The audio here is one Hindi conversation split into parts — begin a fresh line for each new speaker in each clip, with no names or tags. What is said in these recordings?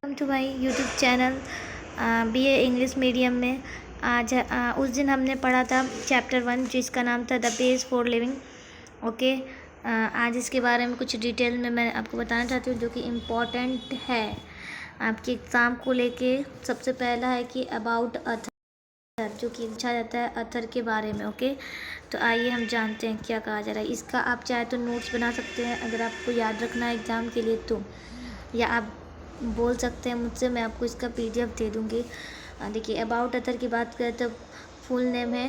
Welcome to my YouTube channel BA English medium में। आज उस दिन हमने पढ़ा था चैप्टर 1 जिसका नाम था the base for living. Okay, आज इसके बारे में कुछ डिटेल में मैं आपको बताना चाहती हूँ जो कि इम्पॉर्टेंट है आपके एग्ज़ाम को लेके। सबसे पहला है कि अबाउट अथर, जो कि पूछा जाता है अथर के बारे में। ओके, तो आइए हम जानते हैं क्या कहा जा रहा है। इसका आप चाहे तो नोट्स बना सकते हैं अगर आपको याद रखना है एग्ज़ाम के लिए तो, या आप बोल सकते हैं मुझसे, मैं आपको इसका पीडीएफ दे दूँगी। देखिए, अबाउट अथर की बात करें तो फुल नेम है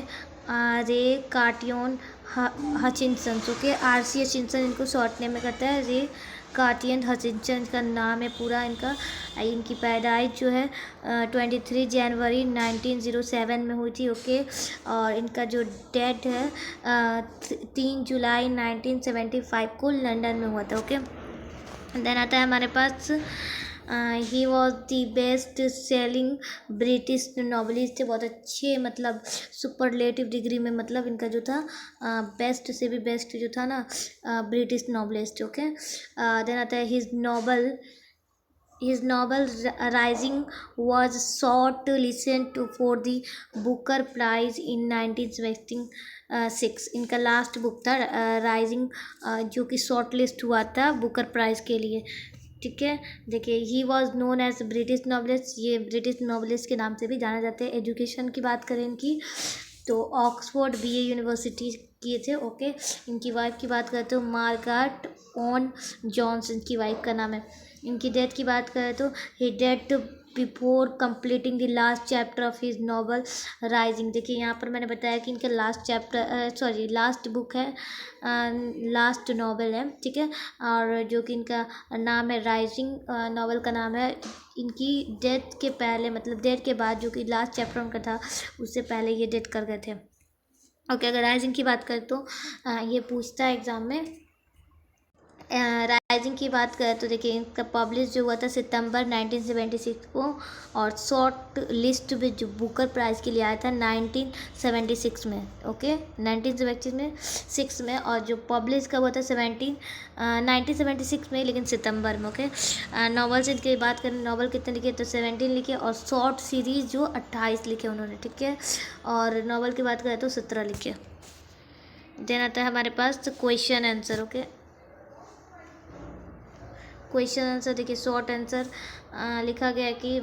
रे कार्टियन हचिंसन। ओके, आरसी हचिंसन इनको शॉर्ट नेम में कहता है। रे कार्टियन हचिंसन का नाम है पूरा इनका। इनकी पैदाइश जो है 23 जनवरी 1907 में हुई थी। ओके, और इनका जो डेथ है 3 जुलाई 1975 को लंदन में हुआ था। ओके, देन आता है हमारे पास he was the best selling British novelist. बहुत अच्छे, मतलब सुपरलेटिव डिग्री में, मतलब इनका जो था बेस्ट से भी बेस्ट जो था ना ब्रिटिश नॉवलिस्ट। ओके, देन आता है his novel Rising was shortlisted for the Booker Prize in 1976। इनका लास्ट बुक था राइजिंग, जो कि शॉर्ट लिस्ट हुआ था बुकर प्राइज़ के लिए। ठीक है, देखिए, he was known as British novelist. ये ब्रिटिश नॉवलिस्ट के नाम से भी जाना जाते हैं। एजुकेशन की बात करें इनकी तो ऑक्सफोर्ड बीए यूनिवर्सिटी किए थे। ओके, इनकी वाइफ की बात करें तो मार्गारेट ऑन जॉनसन की वाइफ का नाम है। इनकी डेथ की बात करें तो he death before completing the last chapter of his novel rising. देखिए, यहाँ पर मैंने बताया कि इनका लास्ट बुक है, लास्ट नॉवल है। ठीक है, और जो कि इनका नाम है राइजिंग, नॉवल का नाम है। इनकी डेथ के पहले, मतलब डेथ के बाद, जो कि लास्ट चैप्टर उनका था उससे पहले ये डेथ कर गए थे। ओके, अगर राइजिंग की बात करें तो ये पूछता है एग्ज़ाम में। राइजिंग की बात करें तो देखिए, इनका पब्लिश जो हुआ था सितंबर 1976 को, और शॉर्ट लिस्ट में जो बुकर प्राइज़ के लिए आया था 1976 में। ओके, 1976 में, और जो पब्लिश का हुआ था 1976 में, लेकिन सितंबर में। ओके, नॉवेल्स इनकी बात करें, नॉवल कितने लिखे तो 17 लिखे, और शॉर्ट सीरीज़ जो 28 लिखे उन्होंने। ठीक है, और नॉवल की बात करें तो 17 लिखे। देन आता है हमारे पास question answer. Okay, question answer देखिए, शॉर्ट आंसर लिखा गया कि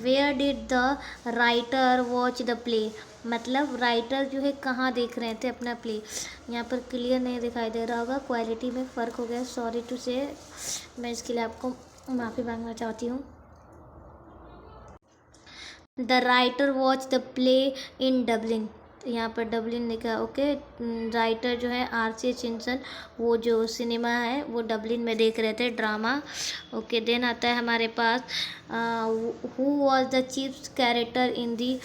where did the writer watch the play. मतलब राइटर जो है कहाँ देख रहे थे अपना प्ले। यहाँ पर क्लियर नहीं दिखाई दे रहा होगा, क्वालिटी में फ़र्क हो गया, सॉरी टू से, मैं इसके लिए आपको माफ़ी मांगना चाहती हूँ। The writer watch the play in Dublin, यहाँ पर डबलिन लिखा। ओके, राइटर जो है आरसी हचिंसन, वो जो सिनेमा है वो डबलिन में देख रहे थे, ड्रामा। ओके, देन आता है हमारे पास who was the chief character in the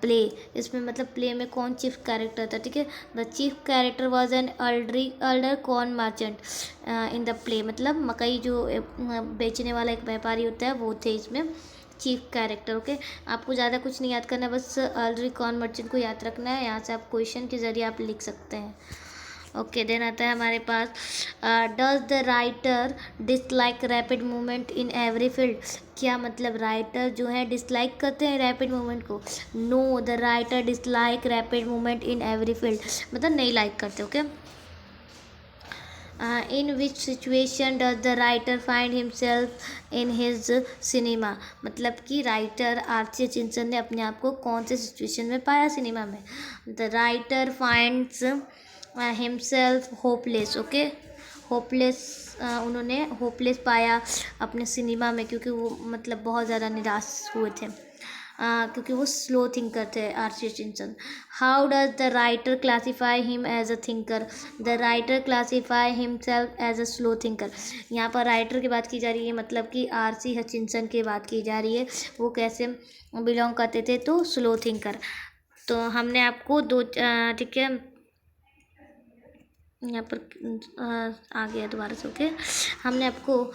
play. इसमें मतलब प्ले में कौन चीफ कैरेक्टर था। ठीक है, the chief character was an alder corn merchant in the play. मतलब मकई जो बेचने वाला एक व्यापारी होता है वो थे इसमें चीफ कैरेक्टर। ओके, आपको ज़्यादा कुछ नहीं याद करना, बस अल्ड्रिक कॉर्न मर्चेंट को याद रखना है। यहाँ से आप क्वेश्चन के ज़रिए आप लिख सकते हैं। ओके, देन आता है हमारे पास does the writer dislike rapid movement in every field. क्या मतलब राइटर जो है डिसलाइक करते हैं रैपिड मूवमेंट को। No, the writer dislike rapid movement in every field, मतलब नहीं लाइक करते। Okay, in which situation does the writer find himself in his cinema। मतलब कि राइटर आरसी हचिंसन ने अपने आप को कौन से सिचुएशन में पाया सिनेमा में। The writer finds himself hopeless. Okay, hopeless, उन्होंने होपलेस पाया अपने सिनेमा में, क्योंकि वो मतलब बहुत ज़्यादा निराश हुए थे, क्योंकि वो स्लो थिंकर थे RC Hutchinson. How does the writer classify him as a thinker. The writer classify himself as a slow thinker. यहाँ पर राइटर की बात की जा रही है, मतलब कि आरसी हचिंसन की बात की जा रही है, वो कैसे बिलोंग करते थे तो स्लो थिंकर। तो हमने आपको दो, ठीक है, यहाँ पर आ गया दोबारा से। ओके, हमने आपको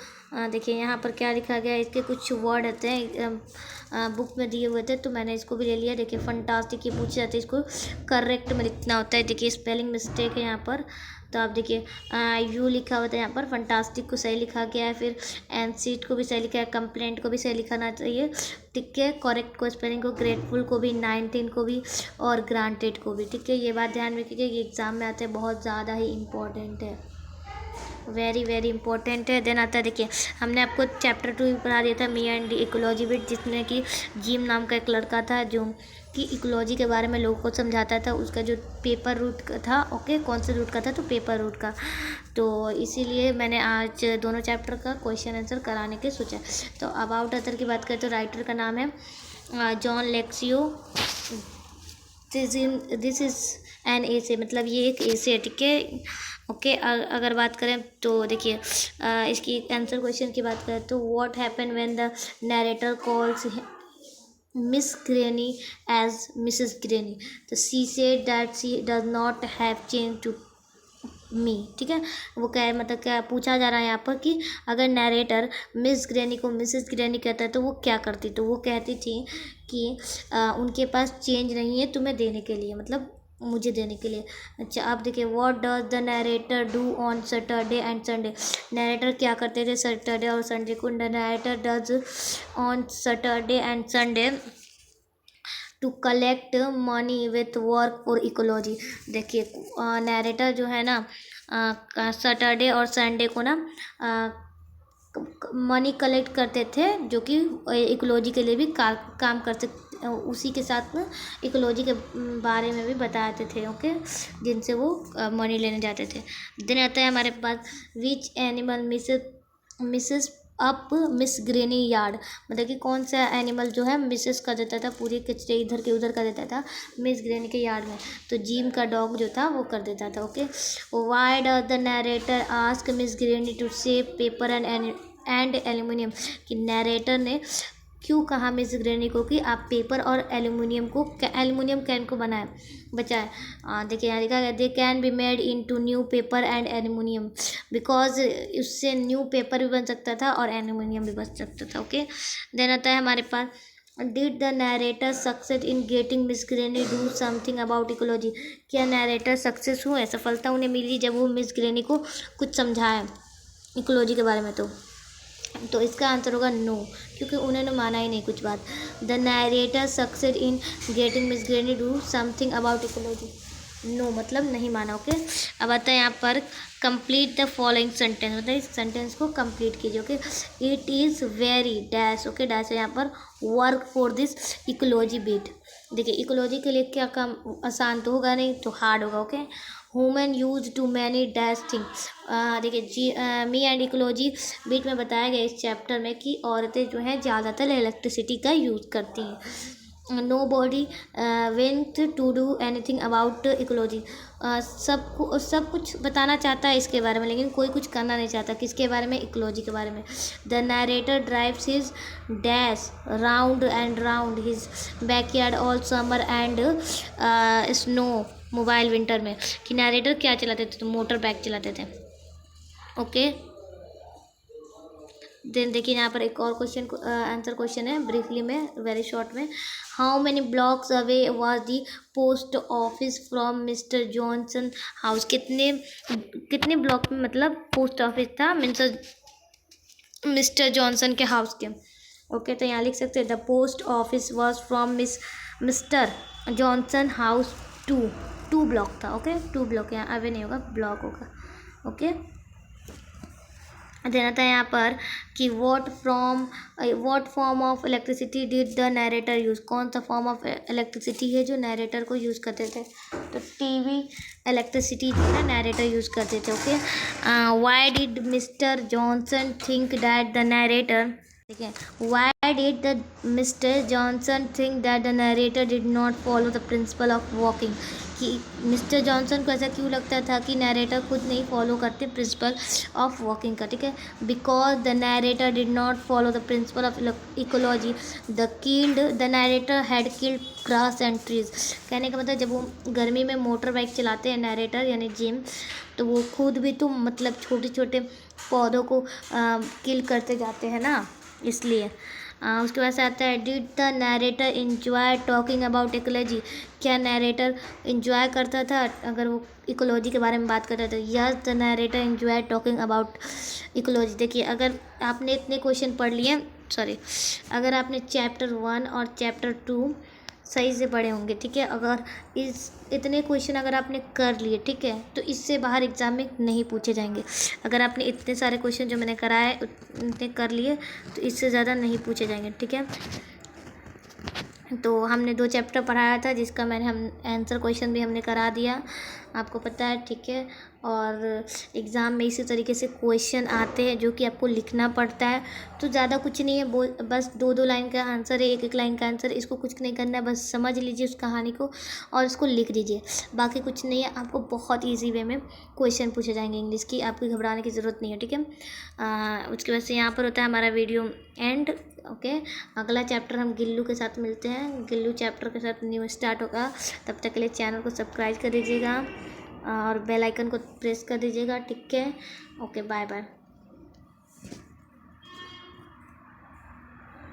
देखिए यहाँ पर क्या लिखा गया है, इसके कुछ वर्ड होते हैं बुक में दिए हुए थे, तो मैंने इसको भी ले लिया। देखिए, फंटास्टिक ये पूछे जाते हैं, इसको करेक्ट में लिखना होता है। देखिए, स्पेलिंग मिस्टेक है यहाँ पर, तो आप देखिए यू लिखा हुआ था यहाँ पर, फंटास्टिक को सही लिखा गया है, फिर एनसीट को भी सही लिखा है, कंप्लेंट को भी सही लिखाना चाहिए, ठीक है। करेक्ट को स्पेलिंग को, ग्रेटफुल को भी, 19 को भी, और ग्रांटेड को भी, ठीक है। ये बात ध्यान रखिएगा, ये एग्ज़ाम में आते हैं, बहुत ज़्यादा ही इम्पोर्टेंट है, वेरी वेरी इंपॉर्टेंट है। देन आता है देखिए, हमने आपको चैप्टर 2 पढ़ा दिया था, मी एंड इकोलॉजी बिट, जिसमें कि जिम नाम का एक लड़का था जो कि इकोलॉजी के बारे में लोगों को समझाता था। उसका जो पेपर रूट का था, ओके, कौन से रूट का था, तो पेपर रूट का। तो इसीलिए मैंने आज दोनों चैप्टर का क्वेश्चन आंसर कराने के सोचा। तो अबाउट अदर की बात करें तो राइटर का नाम है जॉन लेक्सियो। दिस इज़ एन एसे, मतलब ये एक एसे है, ठीक है, ओके। अगर बात करें तो देखिए इसकी आंसर क्वेश्चन की बात करें तो what happen when the narrator calls Miss Granny as Mrs Granny, so she said that she does not have change to me, ठीक है। वो क्या है, मतलब क्या पूछा जा रहा है यहाँ पर कि अगर नरेटर मिस ग्रेनी को मिसेस ग्रेनी कहता है तो वो क्या करती, तो वो कहती थी कि उनके पास चेंज नहीं है तुम्हें देने के लिए, मतलब मुझे देने के लिए। अच्छा, आप देखिए, what does the narrator do on Saturday and Sunday, narrator क्या करते थे सैटरडे और संडे को, the narrator does on Saturday and Sunday to collect money with work for ecology. देखिए नरेटर जो है ना सैटरडे और संडे को ना मनी कलेक्ट करते थे, जो कि इकोलॉजी के लिए भी काम करते, उसी के साथ में इकोलॉजी के बारे में भी बताते थे, ओके, जिनसे वो मनी लेने जाते थे। दिन आता है हमारे पास, which animal messes up Miss Granny yard, मतलब कि कौन सा एनिमल जो है मिसेस कर देता था, पूरी कचरे इधर के उधर कर देता था मिस ग्रेनी के यार्ड में, तो जिम का डॉग जो था वो कर देता था, okay. Why does the narrator ask Miss Granny to save paper and aluminium, कि नरेटर ने क्यों कहा मिस ग्रेनी को कि आप पेपर और एल्यूमिनियम कैन को बचाए। देखिए यहाँ लिखा है, they can be made into new paper and aluminium, because उससे न्यू पेपर भी बन सकता था और एल्यूमिनियम भी बन सकता था, ओके। देन आता है हमारे पास, did the narrator success in getting Miss Granny do something about ecology, क्या नरेटर सक्सेस हुए, सफलता उन्हें मिली जब वो मिस ग्रेनी को कुछ समझाए इकोलॉजी के बारे में, तो इसका आंसर होगा नो, क्योंकि उन्होंने माना ही नहीं कुछ बात। The narrator succeed in getting Miss Granny do something about ecology, no मतलब नहीं माना, ओके। अब आता है यहाँ पर कंप्लीट द फॉलोइंग सेंटेंस, मतलब इस सेंटेंस को कंप्लीट कीजिए, okay. It is very dash, okay, dash है यहाँ पर, work for this ecology beat. देखिए इकोलॉजी के लिए क्या काम आसान तो होगा नहीं, तो हार्ड होगा, okay. Human use too many dash thing, देखिए मी एंड इकोलॉजी बीट में बताया गया इस चैप्टर में कि औरतें जो हैं ज़्यादातर इलेक्ट्रिसिटी का यूज़ करती हैं। Nobody went to do anything about ecology, सब कुछ बताना चाहता है इसके बारे में, लेकिन कोई कुछ करना नहीं चाहता, किसके बारे में, इकोलॉजी के बारे में। The narrator drives his dash round and round his backyard all summer and snow mobile winter में, कि नरेटर क्या चलाते थे, तो मोटर बाइक चलाते थे, ओके। देन देखिए यहाँ पर एक और क्वेश्चन आंसर क्वेश्चन है, ब्रीफली में, वेरी शॉर्ट में, how many blocks away was the post office from mister Johnson house, कितने ब्लॉक में मतलब पोस्ट ऑफिस था मिस्टर जॉनसन के हाउस के, ओके। तो यहाँ लिख सकते हैं, the post office was from mister Johnson house two block था, ओके, 2 ब्लॉक, यहाँ अवे नहीं होगा, ब्लॉक होगा, ओके। देना था यहाँ पर कि what form of electricity did the narrator use, कौन सा फॉर्म ऑफ इलेक्ट्रिसिटी है जो नरेटर को यूज़ करते थे, तो टीवी इलेक्ट्रिसिटी जो है नरेटर यूज़ करते थे, okay. Why did mister Johnson think that the narrator, ठीक है, why did the mister Johnson think that the narrator did not follow the principle of walking, कि मिस्टर जॉनसन को ऐसा क्यों लगता था कि नरेटर खुद नहीं फॉलो करते प्रिंसिपल ऑफ वॉकिंग का, ठीक है। Because the narrator did not follow the principle of ecology the narrator had killed grass and trees, कहने का मतलब जब वो गर्मी में मोटर बाइक चलाते हैं नरेटर यानी जिम, तो वो खुद भी तो मतलब छोटे छोटे पौधों को किल करते जाते हैं ना, इसलिए। उसके बाद से आता है did the narrator enjoy talking about ecology. क्या नरेटर इंजॉय करता था अगर वो इकोलॉजी के बारे में बात करता था? Yes the narrator enjoy talking about ecology. देखिए अगर आपने इतने क्वेश्चन पढ़ लिए, सॉरी, अगर आपने चैप्टर 1 और चैप्टर 2 सही से पढ़े होंगे, ठीक है, अगर इतने क्वेश्चन अगर आपने कर लिए, ठीक है, तो इससे बाहर एग्ज़ाम में नहीं पूछे जाएंगे। अगर आपने इतने सारे क्वेश्चन जो मैंने कराए उतने कर लिए तो इससे ज़्यादा नहीं पूछे जाएंगे, ठीक है। तो हमने 2 चैप्टर पढ़ाया था जिसका हम आंसर क्वेश्चन भी हमने करा दिया, आपको पता है, ठीक है। और एग्ज़ाम में इसी तरीके से क्वेश्चन आते हैं जो कि आपको लिखना पड़ता है। तो ज़्यादा कुछ नहीं है, बस 2-2 लाइन का आंसर है, 1-1 लाइन का आंसर, इसको कुछ नहीं करना है, बस समझ लीजिए उस कहानी को और उसको लिख दीजिए, बाकी कुछ नहीं है। आपको बहुत ईजी वे में क्वेश्चन पूछे जाएंगे इंग्लिश की, आपको घबराने की ज़रूरत नहीं है, ठीक है। उसके बाद से यहाँ पर होता है हमारा वीडियो एंड। ओके, अगला चैप्टर हम गिल्लू के साथ मिलते हैं, गिल्लू चैप्टर के साथ न्यू स्टार्ट होगा। तब तक के लिए चैनल को सब्सक्राइब कर दीजिएगा और बेल आइकन को प्रेस कर दीजिएगा, ठीक है। Okay, bye bye.